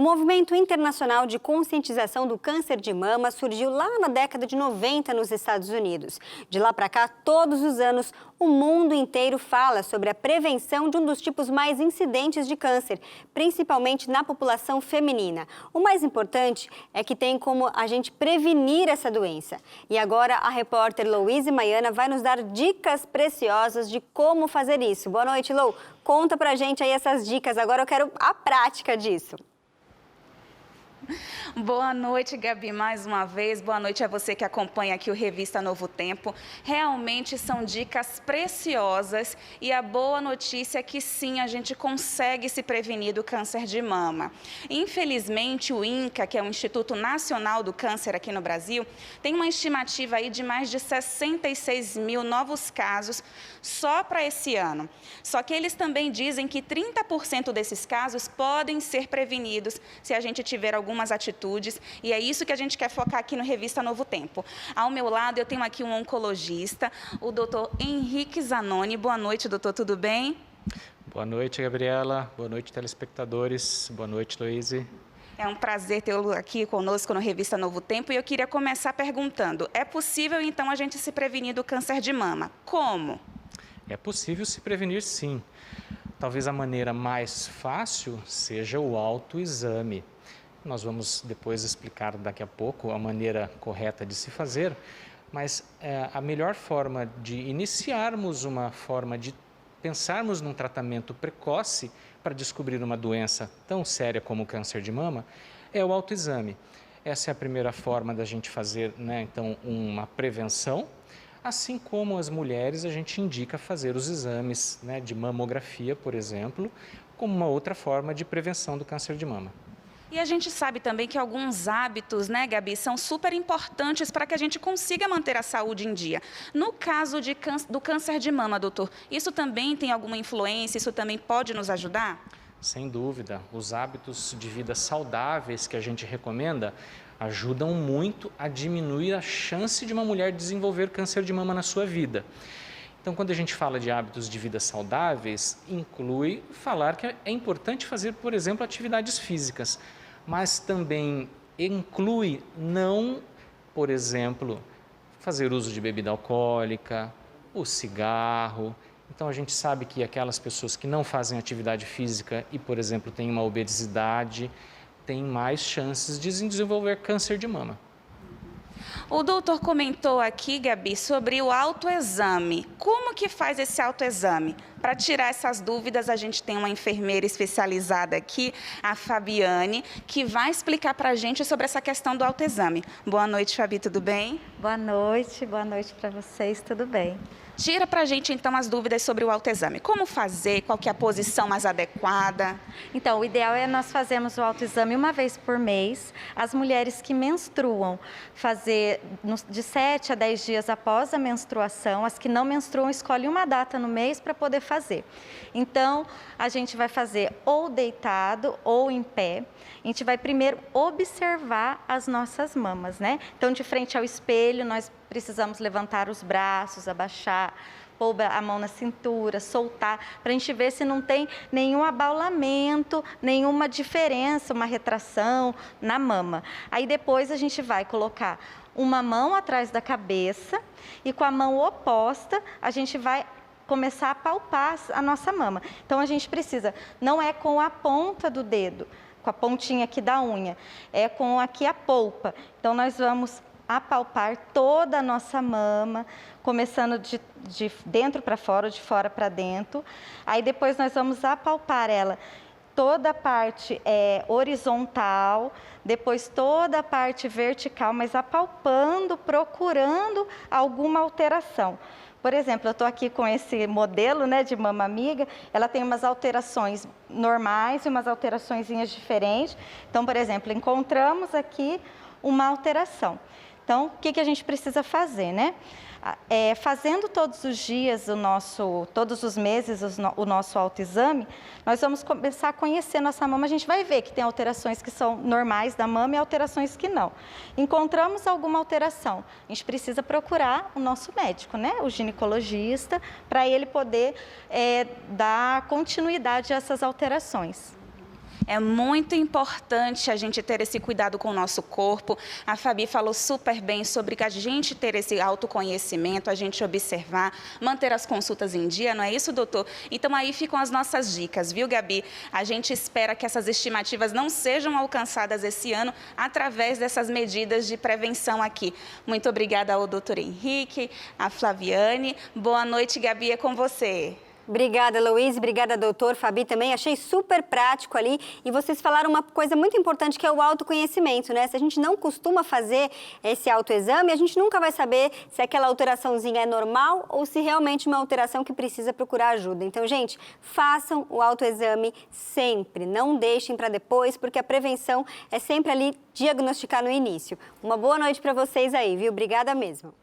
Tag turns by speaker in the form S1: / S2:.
S1: O movimento internacional de conscientização do câncer de mama surgiu lá na década de 90 nos Estados Unidos. De lá para cá, todos os anos, o mundo inteiro fala sobre a prevenção de um dos tipos mais incidentes de câncer, principalmente na população feminina. O mais importante é que tem como a gente prevenir essa doença. E agora a repórter Louise Maiana vai nos dar dicas preciosas de como fazer isso. Boa noite, Lou. Conta pra gente aí essas dicas. Agora eu quero a prática disso.
S2: Boa noite, Gabi, mais uma vez. Boa noite a você que acompanha aqui o Revista Novo Tempo. Realmente são dicas preciosas e a boa notícia é que sim, a gente consegue se prevenir do câncer de mama. Infelizmente, o INCA, que é o Instituto Nacional do Câncer aqui no Brasil, tem uma estimativa aí de mais de 66 mil novos casos só para esse ano. Só que eles também dizem que 30% desses casos podem ser prevenidos se a gente tiver algumas atitudes, e é isso que a gente quer focar aqui no Revista Novo Tempo. Ao meu lado, eu tenho aqui um oncologista, o doutor Henrique Zanoni. Boa noite, doutor, tudo bem?
S3: Boa noite, Gabriela. Boa noite, telespectadores. Boa noite, Louise.
S2: É um prazer tê-lo aqui conosco no Revista Novo Tempo, e eu queria começar perguntando, é possível, então, a gente se prevenir do câncer de mama? Como?
S3: É possível se prevenir, sim. Talvez a maneira mais fácil seja o autoexame. Nós vamos depois explicar daqui a pouco a maneira correta de se fazer, mas a melhor forma de iniciarmos uma forma de pensarmos num tratamento precoce para descobrir uma doença tão séria como o câncer de mama é o autoexame. Essa é a primeira forma da gente fazer, então, uma prevenção. Assim como as mulheres, a gente indica fazer os exames de mamografia, por exemplo, como uma outra forma de prevenção do câncer de mama.
S2: E a gente sabe também que alguns hábitos, Gabi, são super importantes para que a gente consiga manter a saúde em dia. No caso do câncer de mama, doutor, isso também tem alguma influência? Isso também pode nos ajudar?
S3: Sem dúvida. Os hábitos de vida saudáveis que a gente recomenda ajudam muito a diminuir a chance de uma mulher desenvolver câncer de mama na sua vida. Então, quando a gente fala de hábitos de vida saudáveis, inclui falar que é importante fazer, por exemplo, atividades físicas, mas também inclui não, por exemplo, fazer uso de bebida alcoólica, o cigarro. Então, a gente sabe que aquelas pessoas que não fazem atividade física e, por exemplo, têm uma obesidade, têm mais chances de desenvolver câncer de mama.
S2: O doutor comentou aqui, Gabi, sobre o autoexame. Como que faz esse autoexame? Para tirar essas dúvidas, a gente tem uma enfermeira especializada aqui, a Fabiane, que vai explicar para a gente sobre essa questão do autoexame. Boa noite, Fabi, tudo bem?
S4: Boa noite para vocês, tudo bem?
S2: Tira para a gente, então, as dúvidas sobre o autoexame. Como fazer? Qual que é a posição mais adequada?
S4: Então, o ideal é nós fazermos o autoexame uma vez por mês. As mulheres que menstruam, fazer de 7 a 10 dias após a menstruação. As que não menstruam, escolhem uma data no mês para poder fazer. Então, a gente vai fazer ou deitado ou em pé. A gente vai primeiro observar as nossas mamas, né? Então, de frente ao espelho, nós precisamos levantar os braços, abaixar, pôr a mão na cintura, soltar, para a gente ver se não tem nenhum abaulamento, nenhuma diferença, uma retração na mama. Aí depois a gente vai colocar uma mão atrás da cabeça e com a mão oposta a gente vai começar a palpar a nossa mama. Então a gente precisa, não é com a ponta do dedo, com a pontinha aqui da unha, é com aqui a polpa. Então nós vamos apalpar toda a nossa mama, começando de dentro para fora, de fora para dentro. Aí depois nós vamos apalpar ela, toda a parte horizontal, depois toda a parte vertical, mas apalpando, procurando alguma alteração. Por exemplo, eu estou aqui com esse modelo de mama amiga, ela tem umas alterações normais e umas alteraçõezinhas diferentes. Então, por exemplo, encontramos aqui uma alteração. Então, o que a gente precisa fazer, fazendo todos os dias todos os meses o nosso autoexame, nós vamos começar a conhecer nossa mama, a gente vai ver que tem alterações que são normais da mama e alterações que não. Encontramos alguma alteração, a gente precisa procurar o nosso médico, o ginecologista, para ele poder dar continuidade a essas alterações.
S2: É muito importante a gente ter esse cuidado com o nosso corpo. A Fabi falou super bem sobre a gente ter esse autoconhecimento, a gente observar, manter as consultas em dia, não é isso, doutor? Então, aí ficam as nossas dicas, viu, Gabi? A gente espera que essas estimativas não sejam alcançadas esse ano através dessas medidas de prevenção aqui. Muito obrigada ao doutor Henrique, a Flaviane. Boa noite, Gabi, é com você.
S1: Obrigada, Luiz. Obrigada, doutor. Fabi também. Achei super prático ali. E vocês falaram uma coisa muito importante, que é o autoconhecimento, né? Se a gente não costuma fazer esse autoexame, a gente nunca vai saber se aquela alteraçãozinha é normal ou se realmente uma alteração que precisa procurar ajuda. Então, gente, façam o autoexame sempre. Não deixem para depois, porque a prevenção é sempre ali diagnosticar no início. Uma boa noite para vocês aí, viu? Obrigada mesmo.